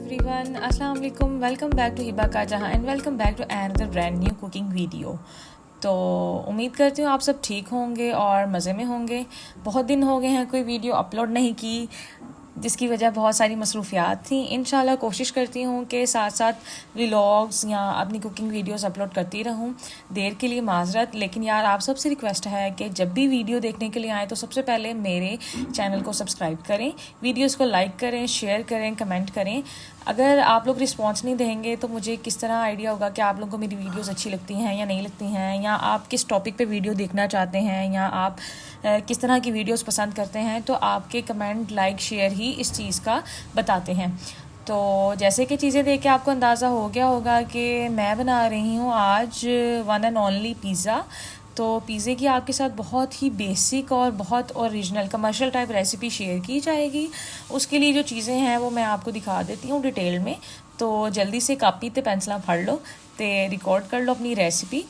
Everyone, अस्सलाम वालेकुम। Welcome back to Hiba का जहां and welcome back to another brand new cooking video. तो उम्मीद करती हूँ आप सब ठीक होंगे और मज़े में होंगे। बहुत दिन हो गए हैं कोई वीडियो अपलोड नहीं की, जिसकी वजह बहुत सारी मसरूफियात थी। इंशाल्लाह कोशिश करती हूँ कि साथ साथ व्लॉग्स या अपनी कुकिंग वीडियोस अपलोड करती रहूँ। देर के लिए माजरत, लेकिन यार आप सबसे रिक्वेस्ट है कि जब भी वीडियो देखने के लिए आएँ तो सबसे पहले मेरे चैनल को सब्सक्राइब करें, वीडियोस को लाइक करें, शेयर करें, कमेंट करें। अगर आप लोग रिस्पॉन्स नहीं देंगे तो मुझे किस तरह आइडिया होगा कि आप लोगों को मेरी वीडियोस अच्छी लगती हैं या नहीं लगती हैं, या आप किस टॉपिक पे वीडियो देखना चाहते हैं, या आप किस तरह की वीडियोस पसंद करते हैं। तो आपके कमेंट, लाइक, शेयर ही इस चीज़ का बताते हैं। तो जैसे कि चीज़ें देख के आपको अंदाज़ा हो गया होगा कि मैं बना रही हूँ आज वन एंड ओनली पिज़्ज़ा। तो पिज़्ज़े की आपके साथ बहुत ही बेसिक और बहुत original commercial type recipe share की जाएगी। उसके लिए जो चीज़ें हैं वो मैं आपको दिखा देती हूँ डिटेल में। तो जल्दी से कापी ते पेंसिलां फड़ लो तो रिकॉर्ड कर लो अपनी रेसिपी।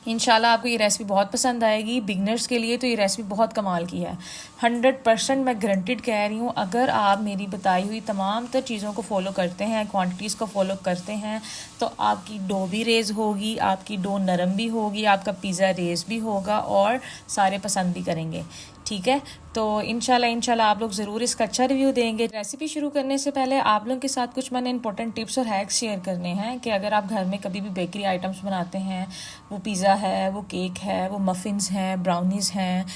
इंशाल्लाह आपको ये रेसिपी बहुत पसंद आएगी। बिगनर्स के लिए तो ये रेसिपी बहुत कमाल की है। 100% मैं गारंटीड कह रही हूँ। अगर आप मेरी बताई हुई तमाम तर चीज़ों को फॉलो करते हैं, क्वांटिटीज़ को फॉलो करते हैं, तो आपकी डो भी रेज़ होगी, आपकी डो नरम भी होगी, आपका पिज़्ज़ा रेज़ भी होगा और सारे पसंद भी करेंगे। ठीक है, तो इंशाल्लाह आप लोग ज़रूर इसका अच्छा रिव्यू देंगे। रेसिपी शुरू करने से पहले आप लोगों के साथ कुछ मैंने इंपॉर्टेंट टिप्स और हैक्स शेयर करने हैं कि अगर आप घर में कभी भी बेकरी आइटम्स बनाते हैं, वो पिज़्ज़ा है, वो केक है, वो मफ़िन्स हैं, ब्राउनीज़ हैं,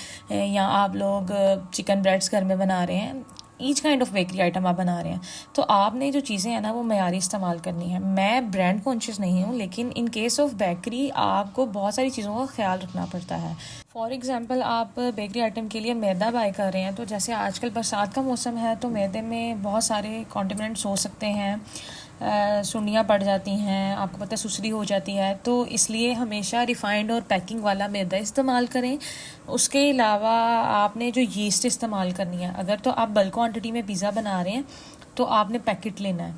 या आप लोग चिकन ब्रेड्स घर में बना रहे हैं, each kind of bakery item आप बना रहे हैं, तो आपने जो चीज़ें हैं ना वो मयारी इस्तेमाल करनी है। मैं ब्रांड कॉन्शियस नहीं हूँ, लेकिन इन केस ऑफ बेकरी आपको बहुत सारी चीज़ों का ख्याल रखना पड़ता है। फॉर एग्ज़ाम्पल, आप बेकरी आइटम के लिए मैदा बाय कर रहे हैं, तो जैसे आजकल बरसात का मौसम है तो मैदे में बहुत सारे कॉन्टिनेंट्स हो सकते हैं, सुंडियाँ पड़ जाती हैं, आपको पता है सुसरी हो जाती है। तो इसलिए हमेशा रिफ़ाइंड और पैकिंग वाला मैदा इस्तेमाल करें। उसके अलावा आपने जो यीस्ट इस्तेमाल करनी है, अगर तो आप बल्क क्वांटिटी में पिज़्ज़ा बना रहे हैं तो आपने पैकेट लेना है,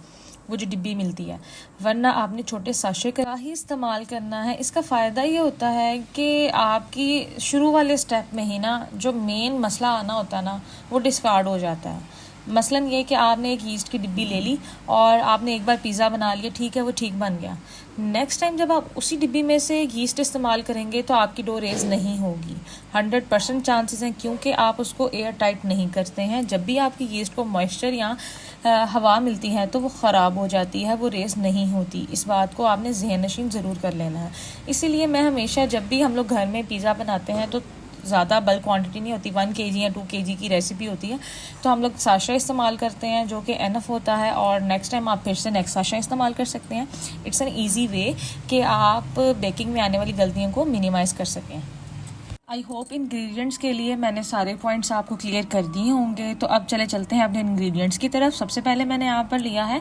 वो जो डिब्बी मिलती है, वरना आपने छोटे साशे का ही इस्तेमाल करना है। इसका फ़ायदा ये होता है कि आपकी शुरू वाले स्टेप में ही ना जो मेन मसला आना होता है ना वो डिस्कार्ड हो जाता है। मसलन ये कि आपने एक यीस्ट की डिब्बी ले ली और आपने एक बार पिज़्ज़ा बना लिया, ठीक है, वो ठीक बन गया। नेक्स्ट टाइम जब आप उसी डिब्बी में से यीस्ट इस्तेमाल करेंगे तो आपकी डो रेज़ नहीं होगी। 100% चांसेस हैं, क्योंकि आप उसको एयर टाइट नहीं करते हैं। जब भी आपकी यीस्ट को मॉइस्चर या हवा मिलती है तो वो ख़राब हो जाती है, वो रेज़ नहीं होती। इस बात को आपने ज़हन नशीन ज़रूर कर लेना है। इसीलिए मैं हमेशा जब भी हम लोग घर में पिज़्ज़ा बनाते हैं तो ज़्यादा बल्क क्वांटिटी नहीं होती, 1 kg या 2 kg की रेसिपी होती है, तो हम लोग साशा इस्तेमाल करते हैं जो कि एनफ होता है। और नेक्स्ट टाइम आप फिर से नेक्स्ट साशा इस्तेमाल कर सकते हैं। इट्स एन ईजी वे कि आप बेकिंग में आने वाली गलतियों को मिनिमाइज़ कर सकें। आई होप इंग्रेडिएंट्स के लिए मैंने सारे पॉइंट्स आपको क्लियर कर दिए होंगे। तो अब चलते हैं अपने इंग्रेडिएंट्स की तरफ। सबसे पहले मैंने यहाँ पर लिया है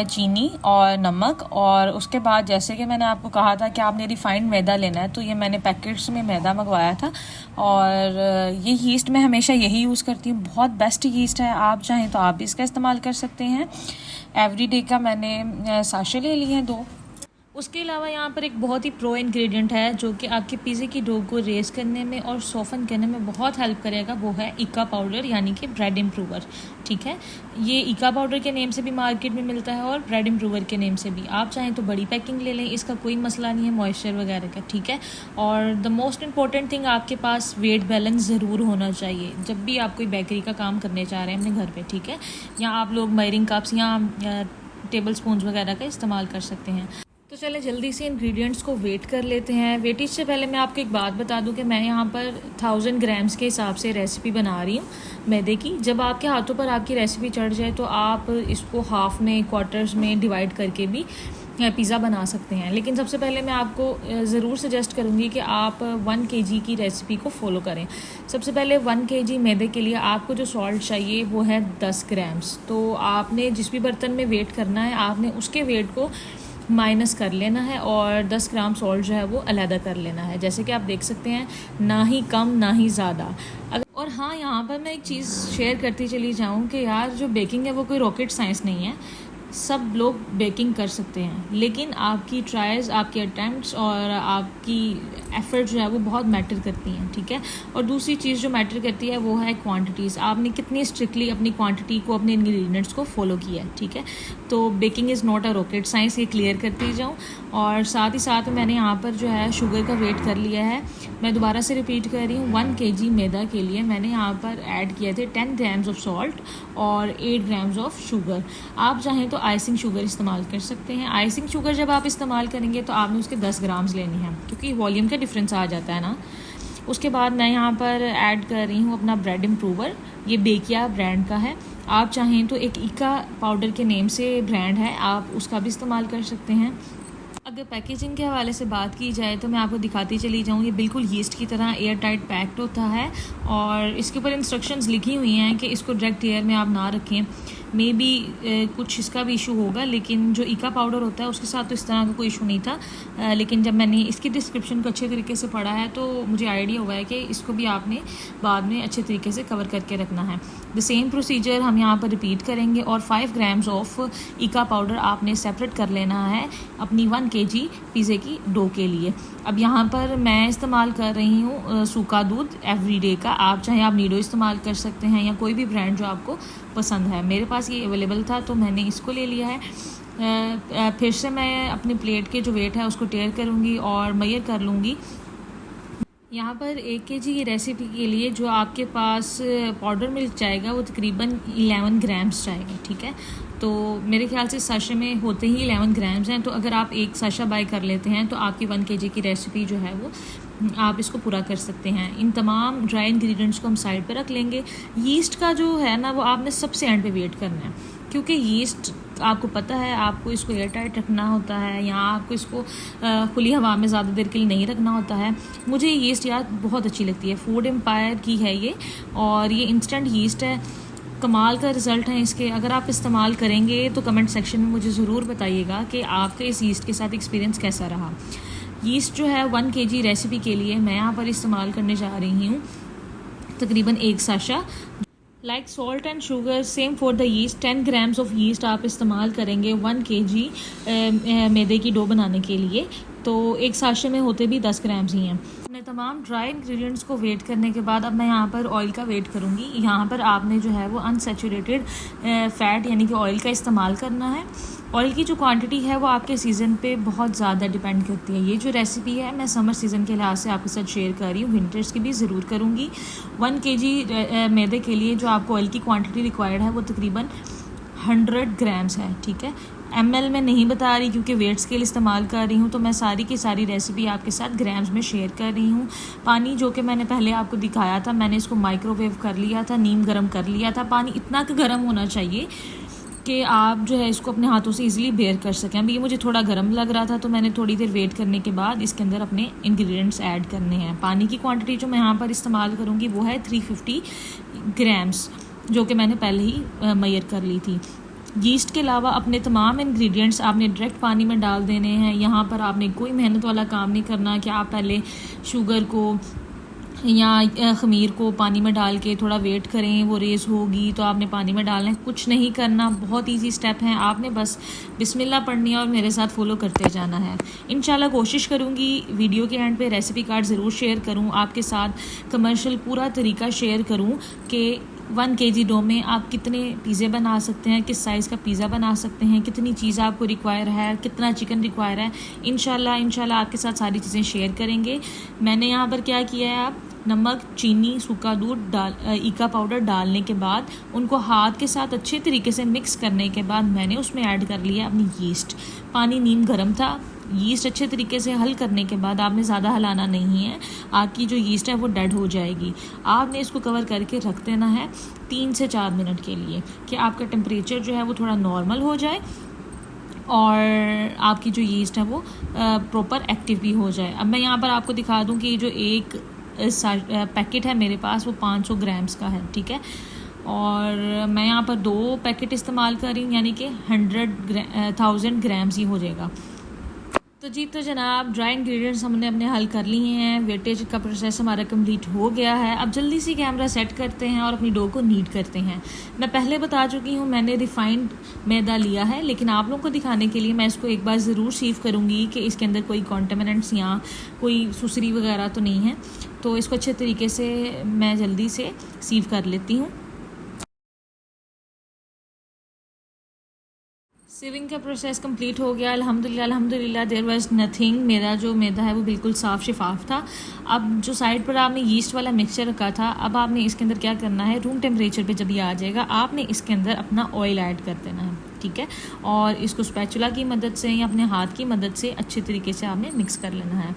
चीनी और नमक, और उसके बाद जैसे कि मैंने आपको कहा था कि आपने रिफाइंड मैदा लेना है, तो ये मैंने पैकेट्स में मैदा मंगवाया था। और ये यीस्ट मैं हमेशा यही यूज़ करती हूँ, बहुत बेस्ट यीस्ट है। आप चाहें तो आप भी इसका इस्तेमाल कर सकते हैं। एवरीडे का मैंने साशे ले लिए हैं 2। उसके अलावा यहाँ पर एक बहुत ही प्रो इंग्रेडिएंट है जो कि आपके पिज़्ज़े की डो को रेज़ करने में और सॉफन करने में बहुत हेल्प करेगा। वो है इका पाउडर, यानी कि ब्रेड इम्प्रूवर। ठीक है, ये इका पाउडर के नेम से भी मार्केट में मिलता है और ब्रेड इम्प्रूवर के नेम से भी। आप चाहें तो बड़ी पैकिंग ले लें, इसका कोई मसला नहीं है मॉइस्चर वगैरह का। ठीक है, और द मोस्ट इंपॉर्टेंट थिंग, आपके पास वेट बैलेंस ज़रूर होना चाहिए जब भी आप कोई बेकरी का काम करने चाह रहे हैं अपने घर पर। ठीक है, या आप लोग मेजरिंग कप्स या टेबल स्पून वगैरह का इस्तेमाल कर सकते हैं। तो चले जल्दी से इंग्रेडिएंट्स को वेट कर लेते हैं। वेटेज से पहले मैं आपको एक बात बता दूं कि मैं यहाँ पर 1000 ग्राम्स के हिसाब से रेसिपी बना रही हूँ मैदे की। जब आपके हाथों पर आपकी रेसिपी चढ़ जाए तो आप इसको हाफ में, क्वार्टर्स में डिवाइड करके भी पिज़्ज़ा बना सकते हैं। लेकिन सबसे पहले मैं आपको ज़रूर सजेस्ट करूँगी कि आप 1 kg की रेसिपी को फॉलो करें। सबसे पहले 1 kg मैदे के लिए आपको जो सॉल्ट चाहिए वो है 10 ग्राम्स। तो आपने जिस भी बर्तन में वेट करना है, आपने उसके वेट को माइनस कर लेना है और 10 ग्राम सॉल्ट जो है वो अलहदा कर लेना है। जैसे कि आप देख सकते हैं, ना ही कम ना ही ज़्यादा। और हाँ, यहाँ पर मैं एक चीज़ शेयर करती चली जाऊँ कि यार जो बेकिंग है वो कोई रॉकेट साइंस नहीं है। सब लोग बेकिंग कर सकते हैं, लेकिन आपकी ट्रायल्स, आपके अटैम्प्ट्स और आपकी एफ़र्ट जो है वो बहुत मैटर करती हैं, ठीक है। और दूसरी चीज़ जो मैटर करती है वो है क्वांटिटीज़, आपने कितनी स्ट्रिक्टली अपनी क्वांटिटी को, अपने इंग्रेडिएंट्स को फॉलो किया है, ठीक है। तो baking is not a rocket science, ये क्लियर करती जाऊँ। और साथ ही साथ मैंने यहाँ पर जो है शुगर का वेट कर लिया है। मैं दोबारा से रिपीट कर रही हूँ, 1 kg मैदा के लिए मैंने यहाँ पर ऐड किए थे 10 ग्राम्स ऑफ सॉल्ट और 8 ग्राम्स ऑफ शुगर। आप चाहें तो आइसिंग शुगर इस्तेमाल कर सकते हैं। आइसिंग शुगर जब आप इस्तेमाल करेंगे तो आपने उसके 10 ग्राम्स लेने हैं, क्योंकि वॉल्यूम का डिफरेंस आ जाता है ना। उसके बाद मैं यहाँ पर ऐड कर रही हूँ अपना ब्रेड इम्प्रूवर, ये बेकिया ब्रांड का है। आप चाहें तो एक ईका पाउडर के नेम से ब्रांड है, आप उसका भी इस्तेमाल कर सकते हैं। अगर पैकेजिंग के हवाले से बात की जाए तो मैं आपको दिखाती चली जाऊँ, ये बिल्कुल यीस्ट की तरह एयर टाइट पैक्ड होता है और इसके ऊपर इंस्ट्रक्शंस लिखी हुई हैं कि इसको डायरेक्ट एयर में आप ना रखें। मे बी कुछ इसका भी इशू होगा, लेकिन जो ईका पाउडर होता है उसके साथ तो इस तरह का कोई इशू नहीं था। लेकिन जब मैंने इसकी डिस्क्रिप्शन को अच्छे तरीके से पढ़ा है तो मुझे आइडिया हुआ है कि इसको भी आपने बाद में अच्छे तरीके से कवर करके रखना है। द सेम प्रोसीजर हम यहाँ पर रिपीट करेंगे और 5 ग्राम्स ऑफ ईका पाउडर आपने सेपरेट कर लेना है अपनी 1 kg पिज़्ज़े की डो के लिए। अब यहाँ पर मैं इस्तेमाल कर रही हूँ सूखा दूध एवरीडे का, आप चाहे आप नीडो इस्तेमाल कर सकते हैं या कोई भी ब्रांड जो आपको पसंद है। मेरे पास ये अवेलेबल था तो मैंने इसको ले लिया है। फिर से मैं अपनी प्लेट के जो वेट है उसको टेयर करूँगी और मेजर कर लूँगी। यहाँ पर 1 kg की रेसिपी के लिए जो आपके पास पाउडर मिल्क जाएगा वो तकरीबन 11 ग्राम्स जाएगा, ठीक है। तो मेरे ख्याल से साशे में होते ही 11 ग्राम्स हैं, तो अगर आप एक साशा बाय कर लेते हैं तो आपकी 1 kg की रेसिपी जो है वो आप इसको पूरा कर सकते हैं। इन तमाम ड्राई इंग्रेडिएंट्स को हम साइड पे रख लेंगे। यीस्ट का जो है ना वो आपने सबसे एंड पे वेट करना है, क्योंकि यीस्ट आपको पता है आपको इसको एयर टाइट रखना होता है या आपको इसको खुली हवा में ज़्यादा देर के लिए नहीं रखना होता है। मुझे यीस्ट यार बहुत अच्छी लगती है, फूड एम्पायर की है ये, और ये इंस्टेंट यीस्ट है। कमाल का रिज़ल्ट है इसके। अगर आप इस्तेमाल करेंगे तो कमेंट सेक्शन में मुझे ज़रूर बताइएगा कि आपका इस यीस्ट के साथ एक्सपीरियंस कैसा रहा। यीस्ट जो है 1 kg रेसिपी के लिए मैं यहाँ पर इस्तेमाल करने जा रही हूँ तकरीबन 1 Sasha. Like salt and sugar same for the yeast, 10 grams of yeast आप इस्तेमाल करेंगे 1 kg मैदे की डो बनाने के लिए। तो एक साशे में होते भी 10 ग्राम्स ही हैं। अपने तमाम ड्राई इंग्रेडिएंट्स को वेट करने के बाद अब मैं यहाँ पर ऑयल का वेट करूँगी। यहाँ पर आपने जो है वो अनसैचुरेटेड फ़ैट यानी कि ऑयल का इस्तेमाल करना है। ऑयल की जो क्वांटिटी है वो आपके सीज़न पे बहुत ज़्यादा डिपेंड करती है। ये जो रेसिपी है मैं समर सीज़न के लिहाज से आपके साथ शेयर कर रही हूँ, विंटर्स की भी ज़रूर करूँगी। 1 kg मैदे के लिए जो आपको ऑयल की क्वांटिटी रिक्वायर्ड है वो तकरीबन 100 ग्राम्स है, ठीक है। ml में नहीं बता रही क्योंकि वेट स्केल इस्तेमाल कर रही हूँ, तो मैं सारी की सारी रेसिपी आपके साथ ग्राम्स में शेयर कर रही हूँ। पानी जो कि मैंने पहले आपको दिखाया था, मैंने इसको माइक्रोवेव कर लिया था, नीम गर्म कर लिया था। पानी इतना गर्म होना चाहिए कि आप जो है इसको अपने हाथों से इजीली बेयर कर सकें। अब ये मुझे थोड़ा गर्म लग रहा था तो मैंने थोड़ी देर वेट करने के बाद इसके अंदर अपने इंग्रेडिएंट्स ऐड करने हैं। पानी की क्वांटिटी जो मैं यहाँ पर इस्तेमाल करूँगी वो है 350 ग्राम्स, जो कि मैंने पहले ही मेजर कर ली थी। यीस्ट के अलावा अपने तमाम इंग्रेडिएंट्स आपने डायरेक्ट पानी में डाल देने हैं। यहाँ पर आपने कोई मेहनत वाला काम नहीं करना कि आप पहले शुगर को या ख़मीर को पानी में डाल के थोड़ा वेट करें वो रेस होगी तो आपने पानी में डालना है। कुछ नहीं करना, बहुत इजी स्टेप है। आपने बस बिस्मिल्लाह पढ़नी है और मेरे साथ फॉलो करते जाना है। इंशाल्लाह कोशिश करूँगी वीडियो के एंड पे रेसिपी कार्ड ज़रूर शेयर करूँ, आपके साथ कमर्शियल पूरा तरीका शेयर करूँ कि 1 kg डो में आप कितने पिज़्ज़े बना सकते हैं, किस साइज़ का पिज़्ज़ा बना सकते हैं, कितनी चीज़ आपको रिक्वायर है, कितना चिकन रिक्वायर है। इंशाल्लाह आपके साथ सारी चीज़ें शेयर करेंगे। मैंने यहाँ पर क्या किया है, आप नमक, चीनी, सूखा दूध ईका पाउडर डालने के बाद उनको हाथ के साथ अच्छे तरीके से मिक्स करने के बाद मैंने उसमें ऐड कर लिया अपनी यीस्ट। पानी नीम गर्म था, यीस्ट अच्छे तरीके से हल करने के बाद आपने ज़्यादा हिलाना नहीं है, आपकी जो यीस्ट है वो डेड हो जाएगी। आपने इसको कवर करके रख देना है 3 से 4 मिनट के लिए कि आपका टेम्परेचर जो है वो थोड़ा नॉर्मल हो जाए और आपकी जो यीस्ट है वो प्रॉपर एक्टिव भी हो जाए। अब मैं यहाँ पर आपको दिखा दूँ कि जो एक पैकेट है मेरे पास वो 500 ग्राम्स का है, ठीक है। और मैं यहाँ पर 2 पैकेट इस्तेमाल कर रही हूँ, यानी कि 1000 ग्राम्स ही हो जाएगा। तो जनाब ड्राई इंग्रेडिएंट्स हमने अपने हल कर लिए हैं। वेटेज का प्रोसेस हमारा कंप्लीट हो गया है। अब जल्दी से कैमरा सेट करते हैं और अपनी डो को नीड करते हैं। मैं पहले बता चुकी हूँ मैंने रिफाइंड मैदा लिया है, लेकिन आप लोगों को दिखाने के लिए मैं इसको एक बार ज़रूर सीव करूँगी कि इसके अंदर कोई कॉन्टेमिनेंट्स या कोई सुसरी वगैरह तो नहीं है। तो इसको अच्छे तरीके से मैं जल्दी से सीव कर लेती हूँ। सीविंग का प्रोसेस कंप्लीट हो गया अल्हम्दुलिल्लाह देयर वाज नथिंग। मेरा जो मैदा है वो बिल्कुल साफ़ शिफाफ था। अब जो साइड पर आपने यीस्ट वाला मिक्सचर रखा था, अब आपने इसके अंदर क्या करना है, रूम टेम्परेचर पे जब ये आ जाएगा आपने इसके अंदर अपना ऑयल ऐड कर देना है, ठीक है। और इसको स्पैचुला की मदद से या अपने हाथ की मदद से अच्छे तरीके से आपने मिक्स कर लेना है।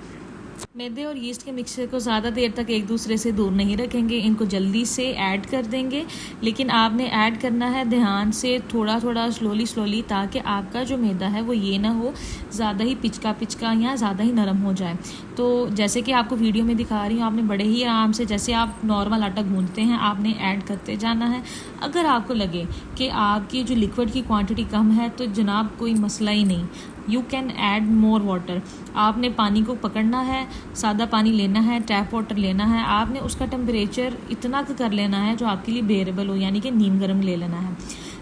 मैदे और यीस्ट के मिक्सचर को ज़्यादा देर तक एक दूसरे से दूर नहीं रखेंगे, इनको जल्दी से ऐड कर देंगे। लेकिन आपने ऐड करना है ध्यान से, थोड़ा थोड़ा स्लोली, ताकि आपका जो मैदा है वो ये ना हो ज़्यादा ही पिचका या ज़्यादा ही नरम हो जाए। तो जैसे कि आपको वीडियो में दिखा रही हूँ, आपने बड़े ही आराम से जैसे आप नॉर्मल आटा गूंथते हैं आपने ऐड करते जाना है। अगर आपको लगे कि आपकी जो लिक्विड की क्वांटिटी कम है तो जनाब कोई मसला ही नहीं, you can add more water. आपने पानी को पकड़ना है, सादा पानी लेना है, टैप वाटर लेना है, आपने उसका टेम्परेचर इतना कर लेना है जो आपके लिए बेरेबल हो, यानी कि नीम गर्म ले लेना है।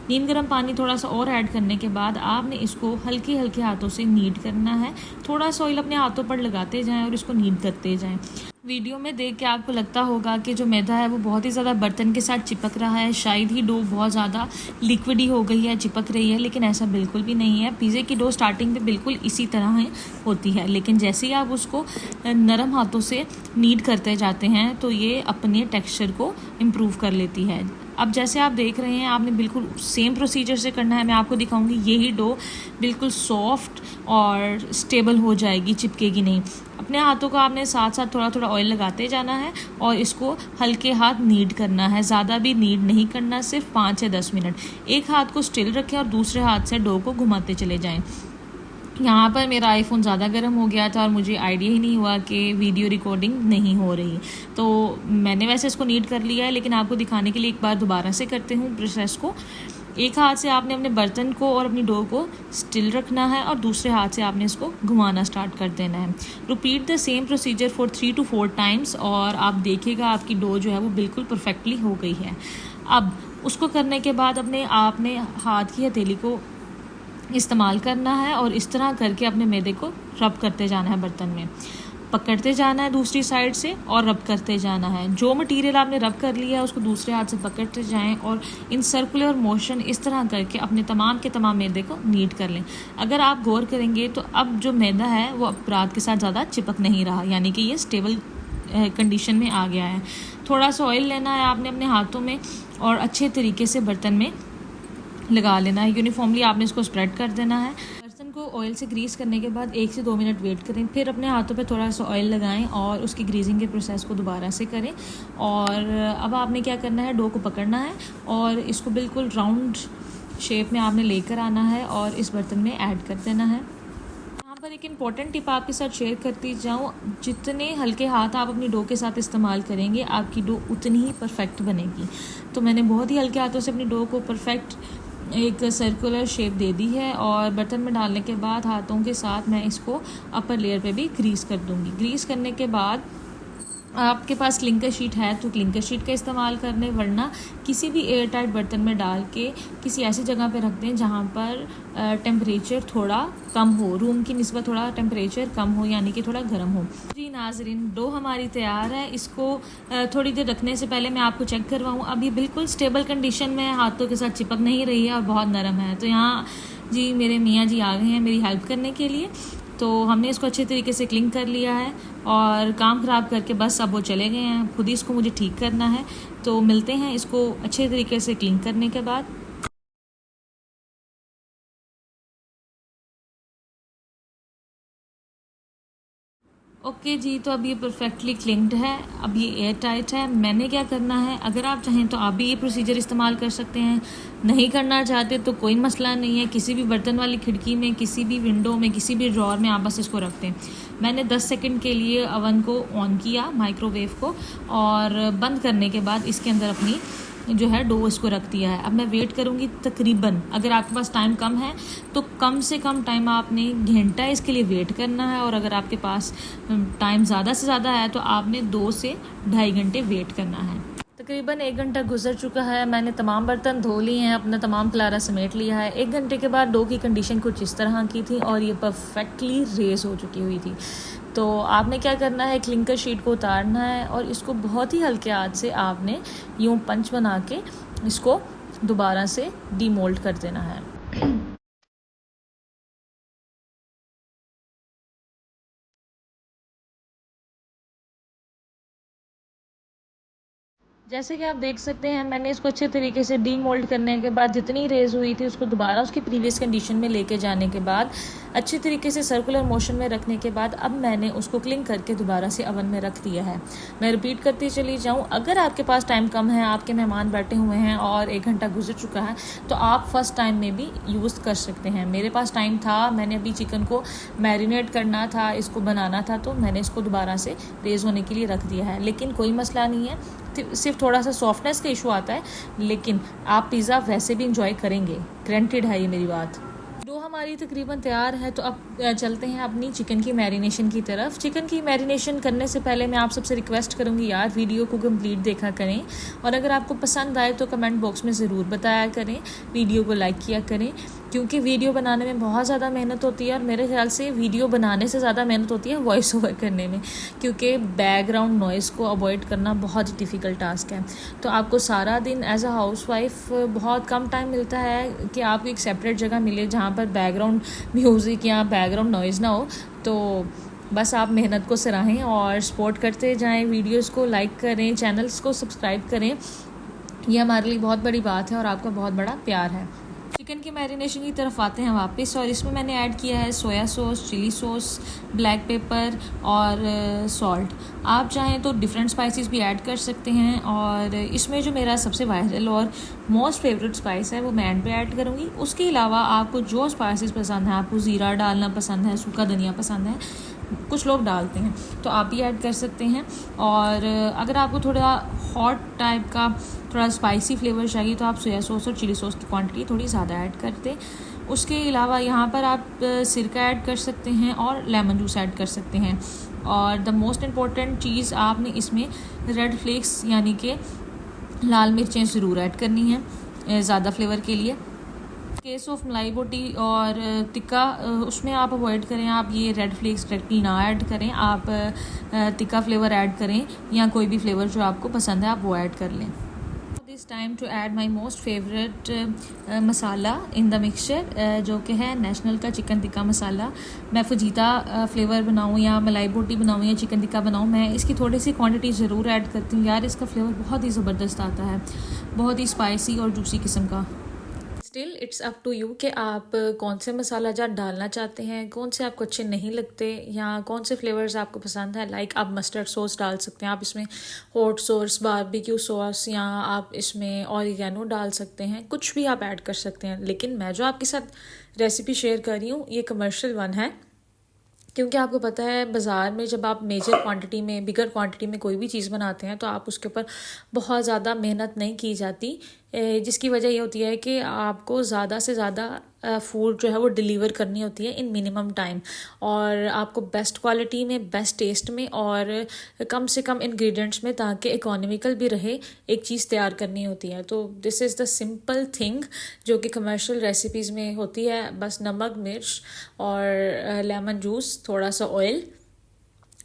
नीम गर्म पानी थोड़ा सा और ऐड करने के बाद आपने इसको हल्के हल्के हाथों से नीड करना है। थोड़ा सा ऑयल अपने हाथों पर लगाते जाएं और इसको नीड करते जाएं। वीडियो में देख के आपको लगता होगा कि जो मैदा है वो बहुत ही ज़्यादा बर्तन के साथ चिपक रहा है, शायद ही डो बहुत ज़्यादा लिक्विडी हो गई है, चिपक रही है, लेकिन ऐसा बिल्कुल भी नहीं है। पिज़्ज़े की डो स्टार्टिंग पे बिल्कुल इसी तरह ही होती है, लेकिन जैसे ही आप उसको नरम हाथों से नीड करते जाते हैं तो ये अपने टेक्सचर को इम्प्रूव कर लेती है। अब जैसे आप देख रहे हैं आपने बिल्कुल सेम प्रोसीजर से करना है। मैं आपको दिखाऊंगी, यही डो बिल्कुल सॉफ्ट और स्टेबल हो जाएगी, चिपकेगी नहीं। अपने हाथों को आपने साथ साथ थोड़ा थोड़ा ऑयल लगाते जाना है और इसको हल्के हाथ नीड करना है, ज़्यादा भी नीड नहीं करना, सिर्फ 5 से 10 मिनट। एक हाथ को स्टिल रखें और दूसरे हाथ से डो को घुमाते चले जाएं। यहाँ पर मेरा आईफोन ज़्यादा गर्म हो गया था और मुझे आइडिया ही नहीं हुआ कि वीडियो रिकॉर्डिंग नहीं हो रही, तो मैंने वैसे इसको नीड कर लिया है, लेकिन आपको दिखाने के लिए एक बार दोबारा से करते हूँ प्रोसेस को। एक हाथ से आपने अपने बर्तन को और अपनी डो को स्टिल रखना है और दूसरे हाथ से आपने इसको घुमाना स्टार्ट कर देना है। Repeat the same procedure for 3 to 4 times और आप देखिएगा आपकी डो जो है वो बिल्कुल परफेक्टली हो गई है। अब उसको करने के बाद आपने हाथ की हथेली को इस्तेमाल करना है और इस तरह करके अपने मैदे को रब करते जाना है, बर्तन में पकड़ते जाना है दूसरी साइड से और रब करते जाना है। जो मटेरियल आपने रब कर लिया है उसको दूसरे हाथ से पकड़ते जाएं और इन सर्कुलर मोशन इस तरह करके अपने तमाम के तमाम मैदे को नीड कर लें। अगर आप गौर करेंगे तो अब जो मैदा है वो अपराध के साथ ज़्यादा चिपक नहीं रहा, यानी कि ये स्टेबल कंडीशन में आ गया है। थोड़ा सा ऑयल लेना है आपने अपने हाथों में और अच्छे तरीके से बर्तन में लगा लेना है। यूनिफॉर्मली आपने इसको स्प्रेड कर देना है। बर्तन को ऑयल से ग्रीस करने के बाद 1 से 2 मिनट वेट करें, फिर अपने हाथों पे थोड़ा सा ऑयल लगाएं और उसकी ग्रीजिंग के प्रोसेस को दोबारा से करें। और अब आपने क्या करना है, डो को पकड़ना है और इसको बिल्कुल राउंड शेप में आपने लेकर आना है और इस बर्तन में ऐड कर देना है। यहाँ पर एक इम्पॉर्टेंट टिप आपके साथ शेयर करती जाऊँ, जितने हल्के हाथ आप अपनी डो के साथ इस्तेमाल करेंगे आपकी डो उतनी ही परफेक्ट बनेगी। तो मैंने बहुत ही हल्के हाथों से अपनी डो को परफेक्ट एक सर्कुलर शेप दे दी है और बर्तन में डालने के बाद हाथों के साथ मैं इसको अपर लेयर पे भी ग्रीस कर दूंगी। ग्रीस करने के बाद आपके पास क्लिंकर शीट है तो क्लिंकर शीट का इस्तेमाल करने, वरना किसी भी एयर टाइट बर्तन में डाल के किसी ऐसी जगह पे रख दें जहाँ पर टेम्परेचर थोड़ा कम हो, रूम की निस्बत थोड़ा टेम्परेचर कम हो, यानी कि थोड़ा गर्म हो। जी नाजरीन, डो हमारी तैयार है। इसको थोड़ी देर रखने से पहले मैं आपको चेक करवाऊँ। अब ये बिल्कुल स्टेबल कंडीशन में हाथों के साथ चिपक नहीं रही है और बहुत नरम है। तो यहाँ जी मेरे मियाँ जी आ गए हैं मेरी हेल्प करने के लिए। तो हमने इसको अच्छे तरीके से क्लीन कर लिया है और काम ख़राब करके बस अब वो चले गए हैं। खुद ही इसको मुझे ठीक करना है, तो मिलते हैं इसको अच्छे तरीके से क्लीन करने के बाद। ओके जी, तो अब ये परफेक्टली क्लिंक्ड है, अब ये एयर टाइट है। मैंने क्या करना है, अगर आप चाहें तो आप भी ये प्रोसीजर इस्तेमाल कर सकते हैं, नहीं करना चाहते तो कोई मसला नहीं है। किसी भी बर्तन वाली खिड़की में, किसी भी विंडो में, किसी भी ड्रॉर में आप बस इसको रख दें। मैंने 10 सेकंड के लिए अवन को ऑन किया, माइक्रोवेव को, और बंद करने के बाद इसके अंदर अपनी जो है डो इसको रख दिया है। अब मैं वेट करूँगी तकरीबन, अगर आपके पास टाइम कम है तो कम से कम टाइम आपने घंटा इसके लिए वेट करना है, और अगर आपके पास टाइम ज़्यादा से ज़्यादा है तो आपने 2 से ढाई घंटे वेट करना है। तकरीबन 1 घंटा गुजर चुका है, मैंने तमाम बर्तन धो लिए हैं, अपना तमाम क्लारा समेट लिया है। 1 घंटे के बाद डो की कंडीशन कुछ इस तरह की थी और ये परफेक्टली रेस हो चुकी हुई थी। तो आपने क्या करना है, क्लिंकर शीट को उतारना है और इसको बहुत ही हल्के हाथ से आपने यूँ पंच बना के इसको दोबारा से डीमोल्ड कर देना है। जैसे कि आप देख सकते हैं, मैंने इसको अच्छे तरीके से डीमोल्ड करने के बाद जितनी रेज़ हुई थी उसको दोबारा उसकी प्रीवियस कंडीशन में लेके जाने के बाद अच्छे तरीके से सर्कुलर मोशन में रखने के बाद अब मैंने उसको क्लिंग करके दोबारा से अवन में रख दिया है। मैं रिपीट करती चली जाऊँ, अगर आपके पास टाइम कम है, आपके मेहमान बैठे हुए हैं और 1 घंटा गुजर चुका है, तो आप फर्स्ट टाइम में भी यूज़ कर सकते हैं। मेरे पास टाइम था, मैंने अभी चिकन को मैरिनेट करना था, इसको बनाना था, तो मैंने इसको दोबारा से रेज़ होने के लिए रख दिया है। लेकिन कोई मसला नहीं है, सिर्फ थोड़ा सा सॉफ्टनेस का इशू आता है, लेकिन आप पिज़्ज़ा वैसे भी इंजॉय करेंगे, ग्रैंटेड है ये मेरी बात। डो हमारी तकरीबन तैयार है, तो अब चलते हैं अपनी चिकन की मैरिनेशन की तरफ। चिकन की मैरिनेशन करने से पहले मैं आप सबसे रिक्वेस्ट करूंगी यार, वीडियो को कंप्लीट देखा करें, और अगर आपको पसंद आए तो कमेंट बॉक्स में ज़रूर बताया करें, वीडियो को लाइक किया करें, क्योंकि वीडियो बनाने में बहुत ज़्यादा मेहनत होती है और मेरे ख्याल से वीडियो बनाने से ज़्यादा मेहनत होती है वॉइस ओवर करने में, क्योंकि बैकग्राउंड नॉइज़ को अवॉइड करना बहुत ही डिफ़िकल्ट टास्क है। तो आपको सारा दिन एज अ हाउसवाइफ बहुत कम टाइम मिलता है कि आपको एक सेपरेट जगह मिले जहाँ पर बैकग्राउंड म्यूज़िक या बैकग्राउंड नॉइज़ ना हो। तो बस आप मेहनत को सराहें और सपोर्ट करते जाएं, वीडियोस को लाइक करें, चैनल्स को सब्सक्राइब करें, ये हमारे लिए बहुत बड़ी बात है और आपका बहुत बड़ा प्यार है। चिकन की मैरिनेशन की तरफ आते हैं वापस, और इसमें मैंने ऐड किया है soya sauce, chilli sauce, black pepper और सॉल्ट। आप चाहें तो डिफरेंट स्पाइसेस भी ऐड कर सकते हैं, और इसमें जो मेरा सबसे वायरल और मोस्ट फेवरेट स्पाइस है वो मैं एंड पे ऐड करूँगी। उसके अलावा आपको जो स्पाइसेस पसंद हैं, आपको ज़ीरा डालना पसंद है, सूखा धनिया पसंद है, कुछ लोग डालते हैं, तो आप भी ऐड कर सकते हैं। और अगर आपको थोड़ा हॉट टाइप का थोड़ा स्पाइसी फ्लेवर चाहिए तो आप सोया सॉस और चिली सॉस की क्वांटिटी थोड़ी ज़्यादा ऐड कर दें। उसके अलावा यहाँ पर आप सिरका ऐड कर सकते हैं और लेमन जूस ऐड कर सकते हैं। और द मोस्ट इम्पॉर्टेंट चीज़, आपने इसमें रेड फ्लेक्स यानी कि लाल मिर्चें ज़रूर ऐड करनी है ज़्यादा फ्लेवर के लिए। केस ऑफ मलाई बोटी और टिक्का, उसमें आप अवॉइड करें, आप ये रेड फ्लेक्स डायरेक्टली ना ऐड करें, आप टिक्का फ्लेवर ऐड करें या कोई भी फ्लेवर जो आपको पसंद है आप वो ऐड कर लें। This time to add my most favourite masala in the mixture, जो कि है नेशनल का चिकन टिक्का मसाला। मैं फजीता फ्लेवर बनाऊँ या मलाई बोटी बनाऊँ या चिकन टिक्का बनाऊँ, मैं इसकी थोड़ी सी क्वांटिटी ज़रूर ऐड करती हूँ यार, इसका फ्लेवर बहुत ही ज़बरदस्त आता है, बहुत ही स्पाइसी और जूसी किस्म का। Still it's up to you कि आप कौन से मसाला जार डालना चाहते हैं, कौन से आपको अच्छे नहीं लगते, या कौन से फ्लेवर्स आपको पसंद है। लाइक आप मस्टर्ड सॉस डाल सकते हैं, आप इसमें हॉट सॉस, बारबेक्यू सॉस, या आप इसमें ऑरिगेनो डाल सकते हैं, कुछ भी आप ऐड कर सकते हैं। लेकिन मैं जो आपके साथ रेसिपी शेयर कर रही हूँ ये कमर्शियल वन है, क्योंकि आपको पता है बाज़ार में जब आप मेजर क्वांटिटी में, बिगर क्वांटिटी में कोई भी चीज़ बनाते हैं तो आप उसके ऊपर बहुत ज़्यादा मेहनत नहीं की जाती, जिसकी वजह ये होती है कि आपको ज़्यादा से ज़्यादा फूड जो है वो डिलीवर करनी होती है इन मिनिमम टाइम, और आपको बेस्ट क्वालिटी में, बेस्ट टेस्ट में और कम से कम इंग्रेडिएंट्स में, ताकि इकोनॉमिकल भी रहे, एक चीज़ तैयार करनी होती है। तो this is the simple thing जो कि कमर्शियल रेसिपीज़ में होती है। बस नमक, मिर्च और लेमन जूस, थोड़ा सा ऑयल,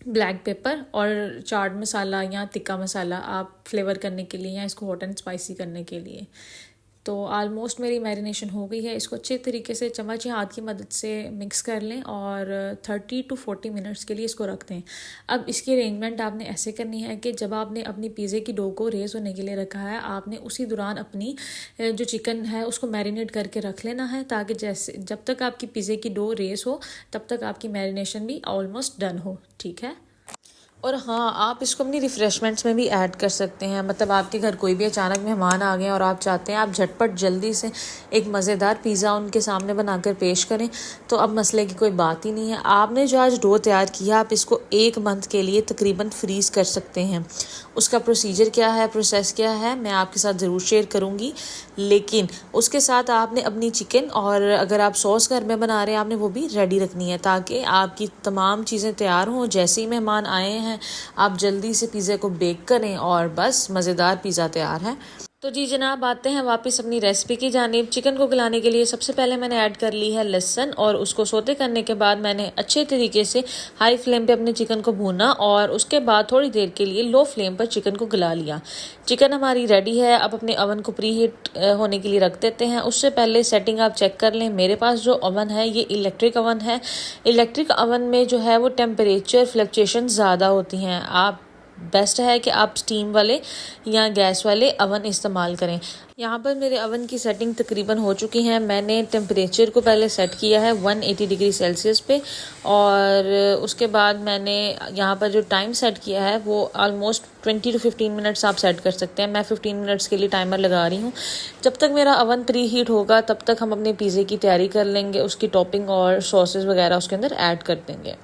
ब्लैक पेपर और चाट मसाला या टिक्का मसाला आप फ्लेवर करने के लिए या इसको हॉट एंड स्पाइसी करने के लिए। तो आलमोस्ट मेरी मैरिनेशन हो गई है, इसको अच्छे तरीके से चम्मच या हाथ की मदद से मिक्स कर लें और 30 to 40 मिनट्स के लिए इसको रख दें। अब इसकी अरेंजमेंट आपने ऐसे करनी है कि जब आपने अपनी पिज़्ज़े की डो को रेज़ होने के लिए रखा है, आपने उसी दौरान अपनी जो चिकन है उसको मैरिनेट करके रख लेना है, ताकि जैसे जब तक आपकी पिज़्ज़े की डो रेज़ हो तब तक आपकी मैरिनेशन भी ऑलमोस्ट डन हो। ठीक है, और हाँ, आप इसको अपनी रिफ़्रेशमेंट्स में भी ऐड कर सकते हैं। मतलब आपके घर कोई भी अचानक मेहमान आ गए और आप चाहते हैं आप झटपट जल्दी से एक मज़ेदार पिज़्ज़ा उनके सामने बनाकर पेश करें, तो अब मसले की कोई बात ही नहीं है। आपने जो आज डो तैयार किया, आप इसको 1 मंथ के लिए तकरीबन फ्रीज़ कर सकते हैं। उसका प्रोसीजर क्या है, प्रोसेस क्या है, मैं आपके साथ ज़रूर शेयर करूँगी। लेकिन उसके साथ आपने अपनी चिकन और अगर आप सॉस घर में बना रहे हैं, आपने वो भी रेडी रखनी है ताकि आपकी तमाम चीज़ें तैयार हों। जैसे ही मेहमान आए हैं, आप जल्दी से पिज़्ज़ा को बेक करें और बस मज़ेदार पिज़्ज़ा तैयार है। तो जी जनाब, आते हैं वापस अपनी रेसिपी की जानिब। चिकन को गलाने के लिए सबसे पहले मैंने ऐड कर ली है लहसुन, और उसको सोते करने के बाद मैंने अच्छे तरीके से हाई फ्लेम पे अपने चिकन को भूना और उसके बाद थोड़ी देर के लिए लो फ्लेम पर चिकन को गला लिया। चिकन हमारी रेडी है। अब अपने ओवन को प्री हीट होने के लिए रख देते हैं। उससे पहले सेटिंग आप चेक कर लें। मेरे पास जो ओवन है ये इलेक्ट्रिक ओवन है। इलेक्ट्रिक ओवन में जो है वो टेम्परेचर फ्लक्चुएशन ज़्यादा होती हैं। आप बेस्ट है कि आप स्टीम वाले या गैस वाले अवन इस्तेमाल करें। यहाँ पर मेरे अवन की सेटिंग तकरीबन हो चुकी है। मैंने टेम्परेचर को पहले सेट किया है 180 डिग्री सेल्सियस पे, और उसके बाद मैंने यहाँ पर जो टाइम सेट किया है वो ऑलमोस्ट 20 to 15 मिनट्स आप सेट कर सकते हैं। मैं 15 मिनट्स के लिए टाइमर लगा रही हूँ। जब तक मेरा अवन प्री हीट होगा तब तक हम अपने पिज़्ज़े की तैयारी कर लेंगे, उसकी टॉपिंग और सॉसेस वगैरह उसके अंदर ऐड कर देंगे।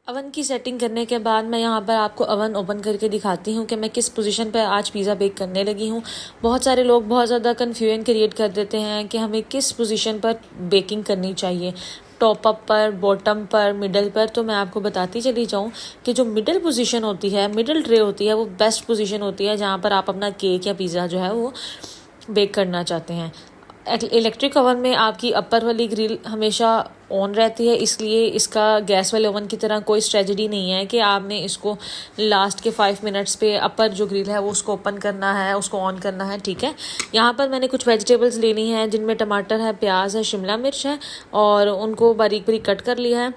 अवन की सेटिंग करने के बाद मैं यहाँ पर आपको अवन ओपन करके दिखाती हूँ कि मैं किस पोजीशन पर आज पिज़्ज़ा बेक करने लगी हूँ। बहुत सारे लोग बहुत ज़्यादा कन्फ्यूजन क्रिएट कर देते हैं कि हमें किस पोजीशन पर बेकिंग करनी चाहिए, टॉप अप पर, बॉटम पर, मिडल पर। तो मैं आपको बताती चली जाऊँ कि जो मिडल पोजीशन होती है, मिडल ट्रे होती है, वो बेस्ट पोजीशन होती है जहाँ पर आप अपना केक या पिज़्ज़ा जो है वो बेक करना चाहते हैं। इलेक्ट्रिक ओवन में आपकी अपर वाली ग्रिल हमेशा ऑन रहती है, इसलिए इसका गैस वाले ओवन की तरह कोई स्ट्रेटजी नहीं है कि आपने इसको लास्ट के 5 मिनट्स पे अपर जो ग्रिल है वो उसको ओपन करना है, उसको ऑन करना है। ठीक है, यहाँ पर मैंने कुछ वेजिटेबल्स लेनी है जिनमें टमाटर है, प्याज है, शिमला मिर्च है, और उनको बारीक बारीक कट कर लिया है।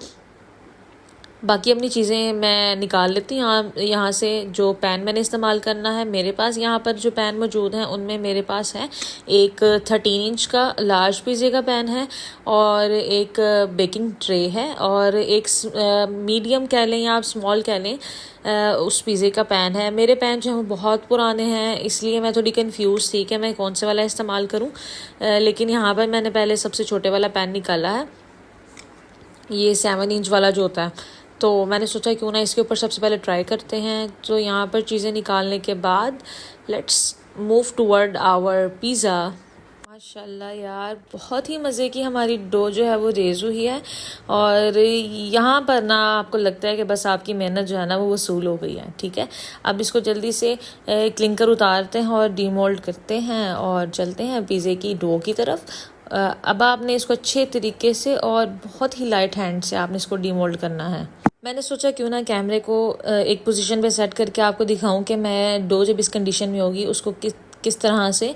बाकी अपनी चीज़ें मैं निकाल लेती हूँ यहाँ से। जो पैन मैंने इस्तेमाल करना है, मेरे पास यहाँ पर जो पैन मौजूद हैं उनमें मेरे पास है एक 13 इंच का लार्ज पिज़्ज़े का पैन है, और एक बेकिंग ट्रे है, और एक मीडियम कह लें या आप स्मॉल कह लें उस पिज़्ज़े का पैन है। मेरे पैन जो हैं वो बहुत पुराने हैं, इसलिए मैं थोड़ी कंफ्यूज थी कि मैं कौन से वाला इस्तेमाल करूँ। लेकिन यहाँ पर मैंने पहले सबसे छोटे वाला पैन निकाला है, ये 7 इंच वाला जो होता है। तो मैंने सोचा क्यों ना इसके ऊपर सबसे पहले ट्राई करते हैं। तो यहाँ पर चीज़ें निकालने के बाद let's move toward our pizza. माशाल्लाह यार, बहुत ही मज़े की हमारी डो जो है वो रेज़ हुई है, और यहाँ पर ना आपको लगता है कि बस आपकी मेहनत जो है ना वो वसूल हो गई है। ठीक है, अब इसको जल्दी से क्लिंकर उतारते हैं और डीमोल्ड करते हैं और चलते हैं पिज़्ज़े की डो की तरफ। अब आपने इसको अच्छे तरीके से और बहुत ही लाइट हैंड से आपने इसको डीमोल्ड करना है। मैंने सोचा क्यों ना कैमरे को एक पोजीशन पे सेट करके आपको दिखाऊं कि मैं डो जब इस कंडीशन में होगी उसको किस तरह से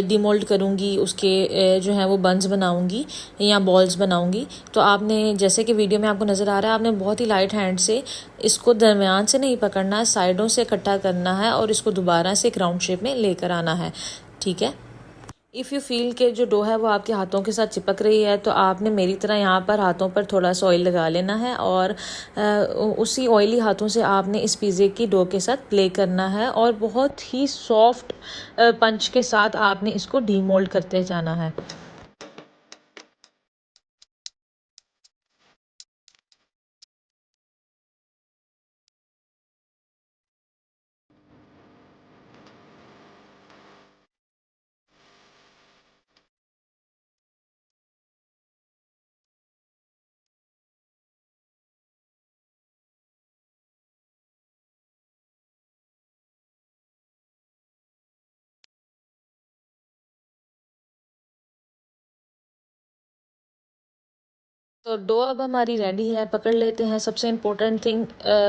डीमोल्ड करूँगी, उसके जो है वो बंस बनाऊँगी या बॉल्स बनाऊँगी। तो आपने, जैसे कि वीडियो में आपको नज़र आ रहा है, आपने बहुत ही लाइट हैंड से इसको दरमियान से नहीं पकड़ना है, साइडों से इकट्ठा करना है और इसको दोबारा से एक राउंड शेप में लेकर आना है। ठीक है, इफ़ यू फील के जो डो है वो आपके हाथों के साथ चिपक रही है तो आपने मेरी तरह यहाँ पर हाथों पर थोड़ा सा ऑयल लगा लेना है, और उसी ऑयली हाथों से आपने इस पिज़्ज़े की डो के साथ प्ले करना है, और बहुत ही सॉफ्ट पंच के साथ आपने इसको डीमोल्ड करते जाना है। तो डो अब हमारी रेडी है। पकड़ लेते हैं सबसे इम्पोर्टेंट थिंग,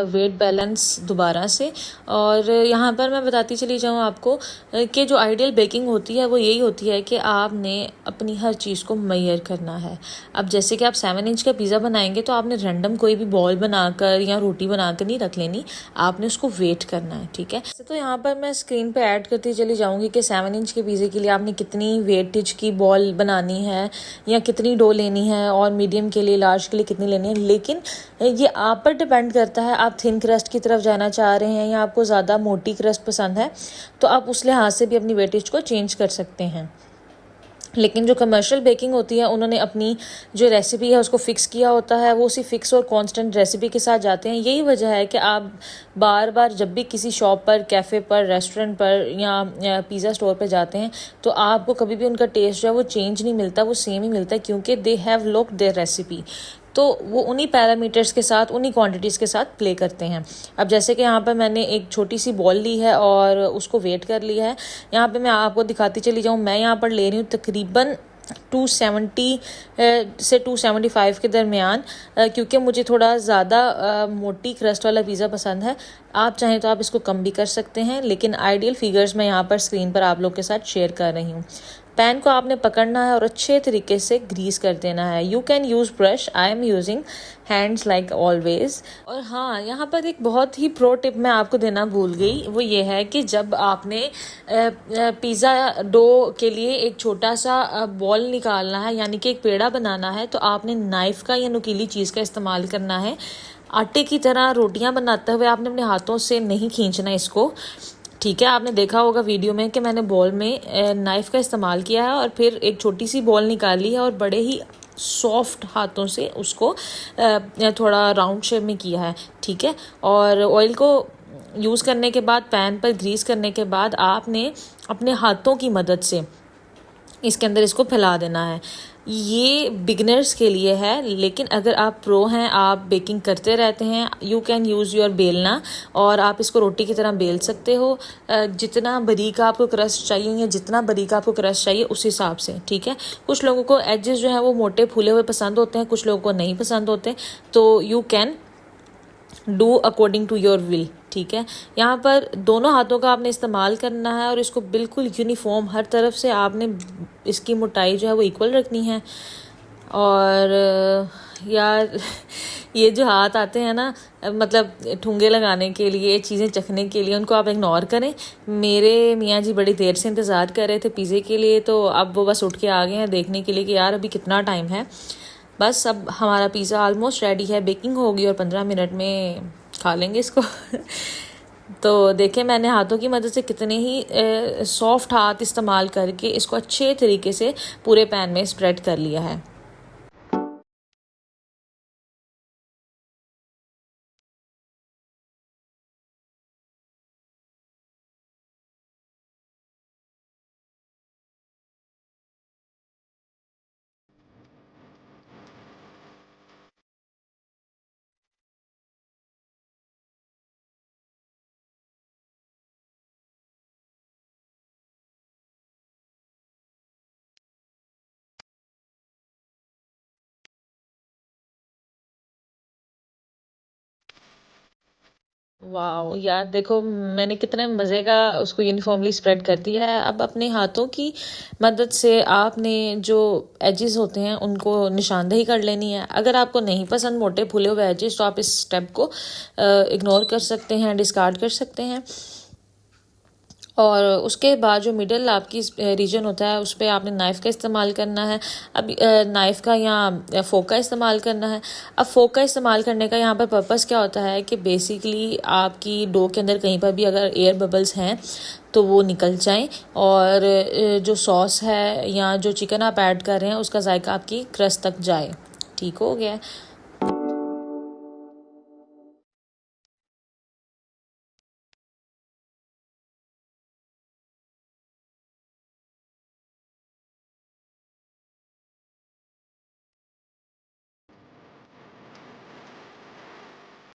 वेट बैलेंस दोबारा से। और यहाँ पर मैं बताती चली जाऊँ आपको कि जो आइडियल बेकिंग होती है वो यही होती है कि आपने अपनी हर चीज़ को मेजर करना है। अब जैसे कि आप 7 इंच का पिज़्ज़ा बनाएंगे तो आपने रैंडम कोई भी बॉल बनाकर या रोटी बनाकर नहीं रख लेनी, आपने उसको वेट करना है। ठीक है, तो यहाँ पर मैं स्क्रीन पर ऐड करती चली जाऊँगी कि 7 इंच के पिज़्ज़े के लिए आपने कितनी वेटेज की बॉल बनानी है या कितनी डो लेनी है, और मीडियम के के लिए, लार्ज के लिए कितनी लेनी है। लेकिन ये आप पर डिपेंड करता है, आप थिन क्रस्ट की तरफ जाना चाह रहे हैं या आपको ज़्यादा मोटी क्रस्ट पसंद है, तो आप उस लिहाज से भी अपनी वेटेज को चेंज कर सकते हैं। लेकिन जो कमर्शियल बेकिंग होती है, उन्होंने अपनी जो रेसिपी है उसको फ़िक्स किया होता है, वो उसी फ़िक्स और कांस्टेंट रेसिपी के साथ जाते हैं। यही वजह है कि आप बार बार जब भी किसी शॉप पर, कैफ़े पर, रेस्टोरेंट पर या पिज़्ज़ा स्टोर पर जाते हैं, तो आपको कभी भी उनका टेस्ट जो है वो चेंज नहीं मिलता, वो सेम ही मिलता है, क्योंकि they have locked their recipe. तो वो उन्हीं पैरामीटर्स के साथ, उन्हीं क्वांटिटीज़ के साथ प्ले करते हैं। अब जैसे कि यहाँ पर मैंने एक छोटी सी बॉल ली है और उसको वेट कर लिया है। यहाँ पे मैं आपको दिखाती चली जाऊँ, मैं यहाँ पर ले रही हूँ तकरीबन 270 से 275 के दरमियान, क्योंकि मुझे थोड़ा ज़्यादा मोटी क्रस्ट वाला पिज़्ज़ा पसंद है। आप चाहें तो आप इसको कम भी कर सकते हैं, लेकिन आइडियल फिगर्स मैं यहाँ पर स्क्रीन पर आप लोग के साथ शेयर कर रही हूँ। पैन को आपने पकड़ना है और अच्छे तरीके से ग्रीस कर देना है। You can use brush, I am using hands like always. और हाँ, यहाँ पर एक बहुत ही प्रो टिप मैं आपको देना भूल गई, वो ये है कि जब आपने पिज़्ज़ा डो के लिए एक छोटा सा बॉल निकालना है, यानी कि एक पेड़ा बनाना है, तो आपने नाइफ़ का या नुकीली चीज़ का इस्तेमाल करना है। आटे की तरह रोटियां बनाते हुए आपने अपने हाथों से नहीं खींचना इसको, ठीक है। आपने देखा होगा वीडियो में कि मैंने बॉल में नाइफ़ का इस्तेमाल किया है और फिर एक छोटी सी बॉल निकाली है और बड़े ही सॉफ्ट हाथों से उसको थोड़ा राउंड शेप में किया है, ठीक है। और ऑयल को यूज़ करने के बाद, पैन पर ग्रीस करने के बाद, आपने अपने हाथों की मदद से इसके अंदर इसको फैला देना है। ये बिगनर्स के लिए है, लेकिन अगर आप प्रो हैं, आप बेकिंग करते रहते हैं, यू कैन यूज़ योर बेलना और आप इसको रोटी की तरह बेल सकते हो। जितना बारीक आपको क्रस्ट चाहिए या जितना बारीक आपको क्रस्ट चाहिए उस हिसाब से, ठीक है। कुछ लोगों को एजेस जो है वो मोटे फूले हुए पसंद होते हैं, कुछ लोगों को नहीं पसंद होते, तो you can do according to your will, ठीक है। यहाँ पर दोनों हाथों का आपने इस्तेमाल करना है और इसको बिल्कुल यूनिफॉर्म हर तरफ से आपने इसकी मोटाई जो है वो इक्वल रखनी है। और यार ये जो हाथ आते हैं ना, मतलब ठुंगे लगाने के लिए, चीज़ें चखने के लिए, उनको आप इग्नोर करें। मेरे मियाँ जी बड़ी देर से इंतज़ार कर रहे थे पिज़्ज़े के लिए, तो अब वो बस उठ के आ गए हैं देखने के लिए कि यार अभी कितना टाइम है। बस अब हमारा पिज़्ज़ा ऑलमोस्ट रेडी है, बेकिंग होगी और 15 मिनट में खा लेंगे इसको। तो देखें मैंने हाथों की मदद से कितने ही सॉफ्ट हाथ इस्तेमाल करके इसको अच्छे तरीके से पूरे पैन में स्प्रेड कर लिया है। वाह यार, देखो मैंने कितने मज़े का उसको यूनिफॉर्मली स्प्रेड कर दिया है। अब अपने हाथों की मदद से आपने जो एजेस होते हैं उनको निशानदेही कर लेनी है। अगर आपको नहीं पसंद मोटे फूले हुए एजेस, तो आप इस स्टेप को इग्नोर कर सकते हैं, डिस्कार्ड कर सकते हैं। और उसके बाद जो मिडल आपकी रीजन होता है उस पर आपने नाइफ़ का इस्तेमाल करना है। अब नाइफ़ का या फोक का इस्तेमाल करना है। अब फोक का इस्तेमाल करने का यहाँ पर पर्पस क्या होता है कि बेसिकली आपकी डो के अंदर कहीं पर भी अगर एयर बबल्स हैं तो वो निकल जाएं और जो सॉस है या जो चिकन आप ऐड कर रहे हैं उसका जायका आपकी क्रस्ट तक जाए। ठीक हो गया।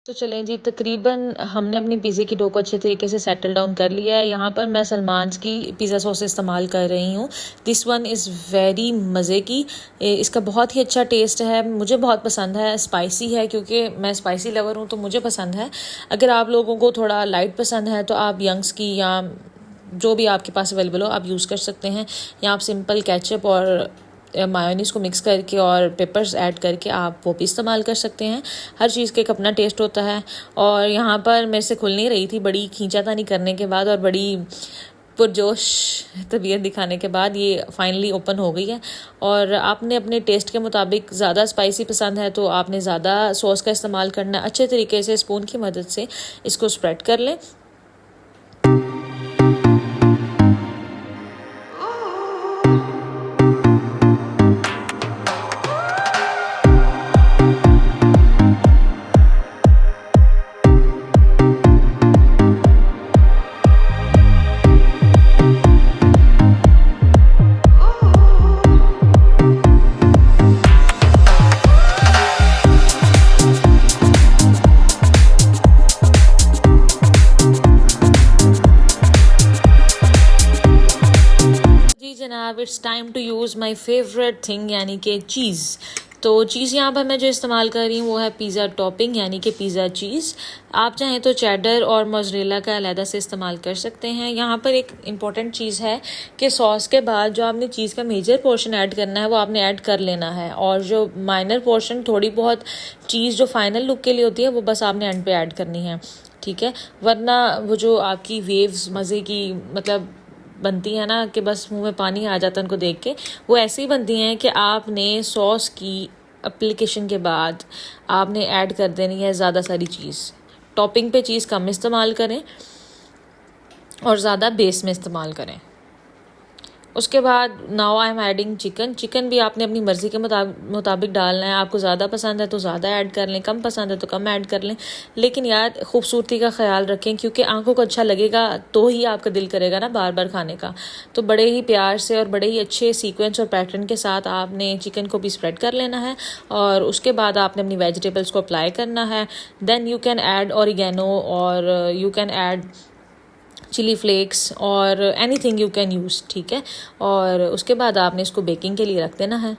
तो चलें जी, तकरीबन हमने अपनी पिज़्ज़े की डो को अच्छे तरीके से सेटल डाउन कर लिया है। यहाँ पर मैं सलमान्स की पिज़्ज़ा सॉस इस्तेमाल कर रही हूँ। दिस वन इज़ वेरी मज़े की, इसका बहुत ही अच्छा टेस्ट है, मुझे बहुत पसंद है। स्पाइसी है क्योंकि मैं स्पाइसी लवर हूँ तो मुझे पसंद है। अगर आप लोगों को थोड़ा लाइट पसंद है तो आप यंग्स की या जो भी आपके पास अवेलेबल हो आप यूज़ कर सकते हैं, या आप सिंपल केचप और मायोनीज़ को मिक्स करके और पेपर्स ऐड करके आप वो भी इस्तेमाल कर सकते हैं। हर चीज़ का एक अपना टेस्ट होता है। और यहाँ पर मेरे से खुल नहीं रही थी, बड़ी खींचातानी करने के बाद और बड़ी पुरजोश तबीयत दिखाने के बाद ये फाइनली ओपन हो गई है। और आपने अपने टेस्ट के मुताबिक ज़्यादा स्पाइसी पसंद है तो आपने ज़्यादा सॉस का इस्तेमाल करना है। अच्छे तरीके से स्पून की मदद से इसको स्प्रेड कर लें। जनाब, it's time to use my favourite thing यानी कि चीज़। तो चीज़ यहाँ पर मैं जो इस्तेमाल कर रही हूँ वो है पिज़्ज़ा टॉपिंग यानी कि पिज़्ज़ा चीज़। आप चाहें तो चेडर और मोज़रेला का अलहदा से इस्तेमाल कर सकते हैं। यहाँ पर एक इम्पॉर्टेंट चीज़ है कि सॉस के बाद जो आपने चीज़ का मेजर पोर्शन ऐड करना है वो आपने ऐड कर लेना है, और जो माइनर पोर्शन थोड़ी बहुत चीज़ जो फाइनल लुक के लिए होती है वो बस आपने एंड पे ऐड करनी है, ठीक है। वरना वो जो आपकी वेव्स मज़े की मतलब बनती है ना कि बस मुंह में पानी आ जाता है उनको देख के, वो ऐसे ही बनती हैं कि आपने सॉस की एप्लीकेशन के बाद आपने ऐड कर देनी है ज़्यादा सारी चीज़। टॉपिंग पे चीज़ कम इस्तेमाल करें और ज़्यादा बेस में इस्तेमाल करें। उसके बाद now I am adding chicken. Chicken भी आपने अपनी मर्ज़ी के मुताबिक डालना है। आपको ज़्यादा पसंद है तो ज़्यादा ऐड कर लें, कम पसंद है तो कम ऐड कर लें, लेकिन यार खूबसूरती का ख्याल रखें क्योंकि आंखों को अच्छा लगेगा तो ही आपका दिल करेगा ना बार बार खाने का। तो बड़े ही प्यार से और बड़े ही अच्छे सीक्वेंस और पैटर्न के साथ आपने चिकन को भी स्प्रेड कर लेना है और उसके बाद आपने अपनी वेजिटेबल्स को अप्लाई करना है। Then you can add oregano और you can add chilli flakes और एनीथिंग यू कैन यूज़, ठीक है। और उसके बाद आपने इसको बेकिंग के लिए रख देना है।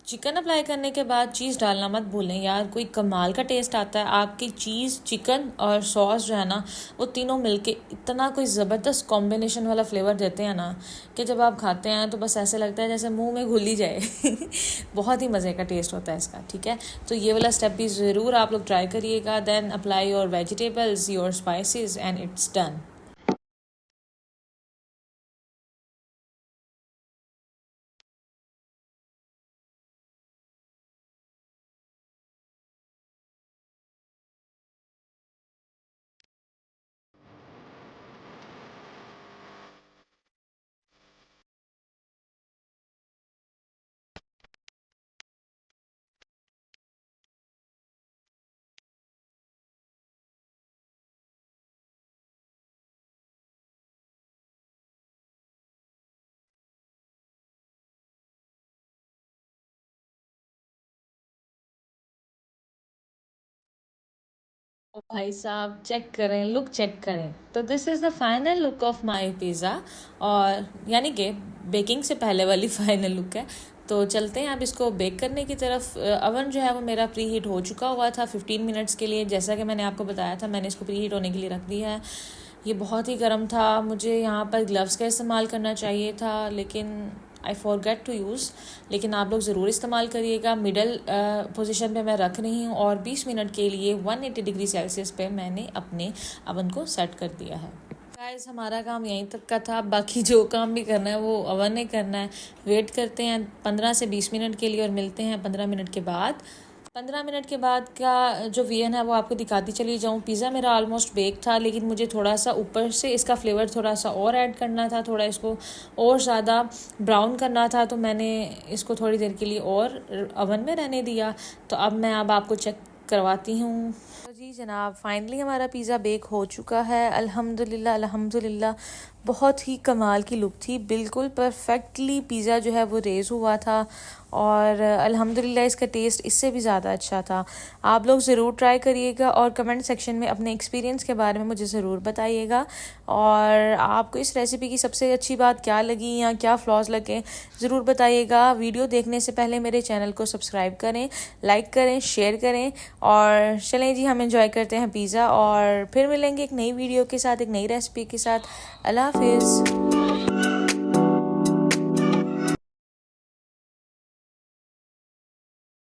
चिकन अप्लाई करने के बाद चीज़ डालना मत भूलें यार, कोई कमाल का टेस्ट आता है। आपकी चीज़, चिकन और सॉस जो है ना वो तीनों मिलके इतना कोई ज़बरदस्त कॉम्बिनेशन वाला फ्लेवर देते हैं ना कि जब आप खाते हैं तो बस ऐसे लगता है जैसे मुंह में घुल ही जाए। बहुत ही मज़े का टेस्ट होता है इसका, ठीक है। तो ये वाला स्टेप भी ज़रूर आप लोग ट्राई करिएगा। Then apply your vegetables, your spices and it's done. ओ भाई साहब, चेक करें, लुक चेक करें। तो this is the final look of my pizza, और यानी कि बेकिंग से पहले वाली फाइनल लुक है। तो चलते हैं अब इसको बेक करने की तरफ। अवन जो है वो मेरा प्री हीट हो चुका हुआ था 15 मिनट्स के लिए। जैसा कि मैंने आपको बताया था, मैंने इसको प्री हीट होने के लिए रख दिया है। ये बहुत ही गर्म था, मुझे यहाँ पर ग्लव्स का इस्तेमाल करना चाहिए था लेकिन आई फॉरगेट टू यूज़। लेकिन आप लोग ज़रूर इस्तेमाल करिएगा। मिडल पोजीशन पे मैं रख रही हूँ और 20 मिनट के लिए 180 डिग्री सेल्सियस पे मैंने अपने अवन को सेट कर दिया है। गाइस, हमारा काम यहीं तक का था, बाकी जो काम भी करना है वो अवन ने करना है। वेट करते हैं 15 से 20 मिनट के लिए और मिलते हैं 15 मिनट के बाद। 15 मिनट के बाद का जो वीएन है वो आपको दिखाती चली जाऊँ। पिज़्ज़ा मेरा ऑलमोस्ट बेक था, लेकिन मुझे थोड़ा सा ऊपर से इसका फ्लेवर थोड़ा सा और ऐड करना था, थोड़ा इसको और ज़्यादा ब्राउन करना था, तो मैंने इसको थोड़ी देर के लिए और अवन में रहने दिया। तो अब मैं आपको चेक करवाती हूँ। तो जी जनाब, फाइनली हमारा पिज़्ज़ा बेक हो चुका है। अल्हम्दुलिल्लाह अल्हम्दुलिल्लाह, बहुत ही कमाल की लुक थी, बिल्कुल परफेक्टली पिज़्ज़ा जो है वो रेज़ हुआ था और अल्हम्दुलिल्लाह इसका टेस्ट इससे भी ज़्यादा अच्छा था। आप लोग ज़रूर ट्राई करिएगा और कमेंट सेक्शन में अपने एक्सपीरियंस के बारे में मुझे ज़रूर बताइएगा। और आपको इस रेसिपी की सबसे अच्छी बात क्या लगी या क्या फ्लॉज लगे ज़रूर बताइएगा। वीडियो देखने से पहले मेरे चैनल को सब्सक्राइब करें, लाइक करें, शेयर करें। और चलें जी, हम एंजॉय करते हैं पिज़्ज़ा और फिर मिलेंगे एक नई वीडियो के साथ, एक नई रेसिपी के साथ। अल्लाह हाफिज़।